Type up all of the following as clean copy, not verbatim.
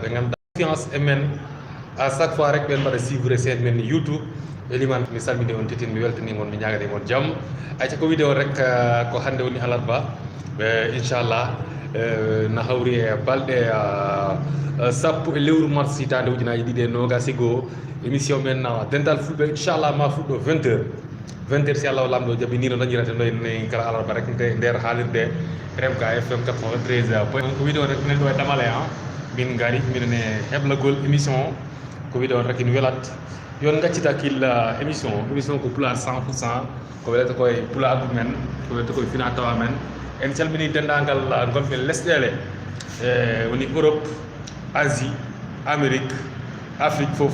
ɓe ganduɗa confiance e men à chaque fois rek ɓen mbaɗa suivre sen men YouTube Elimane mi salmini on tetin mi weltani on mi ñagani on jaam ayca ko vidéo rek ko hande woni alarba inchallah na hawri e balɗe sappo e lewru mars hitande ujunaji ɗiɗi e nogas e goho émission men dental fulɓe inchallah ma fuɗɗo 20 heures 20 heures si Allah lamɗo jaaɓi ni no dañirata no en kala alarba rek nder haalirde RMK FM 93 point ko vidéo rek minen ɗo e Damale min gari minen e heblagol émission ko vidéo rek ina welat yon gaccita killa émission ko pulaar 100% ko welata koye pulaar men ko welata koye fina tawa men en calmini dendagal gonɓe lesɗele woni Europe Asie Amérique Afrique fof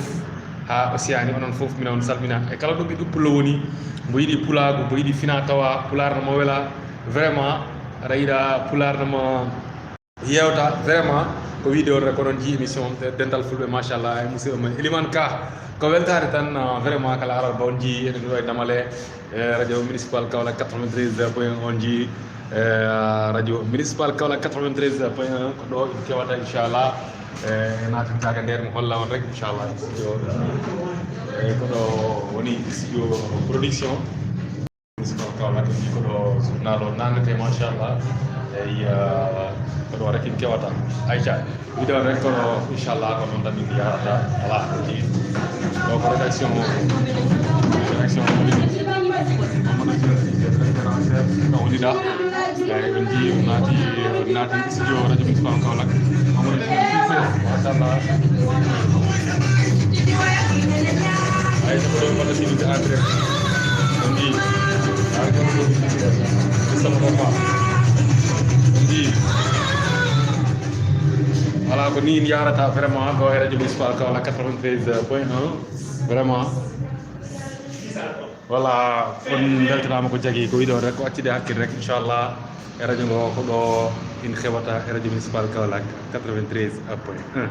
ha Océanie onon fof mina on salmina e kala ɗo ɓiɗɗo pullo woni mbo yiɗi pulaago mbo yiɗi fina tawa pulaar no mo wela vraiment aɗa yiɗa pulaar no mo yewta vraiment ko vidéo rek onon ji émission dental fulɓe machallah e musidɗo men Elimane Ka ko weltare tan vraiment kala alarba on ji eɗen ɗo e Damale radio municipal Kaolack 93 point on ji radio municipal Kaolack 93 point 1 ko ɗo ina kewata inchallah natintaka nder mo holla on rek inchallah studio ko ɗo woni studio production municipal Kaolack ko ɗo journal o nannete machallah eyi ko ɗo rek ina kewata ayca vidéo rek kono inchallah ko noon tan min yarata ala ji ɗo ko rédaction woni ɗa ɓen ji naati studio radio municipal Kaolack amadou machallah ay ko ɗo mbaɗa sinude en direct on ji sama on ji voilà ko ni yarata vraiment ɗo e radio municipal Kaolack 93 point 1 vraiment voilà on beltanama ko jagui ko wiɗo rek ko accide hakkille rek inchallah e radio ngo ko ɗo in hewata e radio municipal Kaolack 93 point 1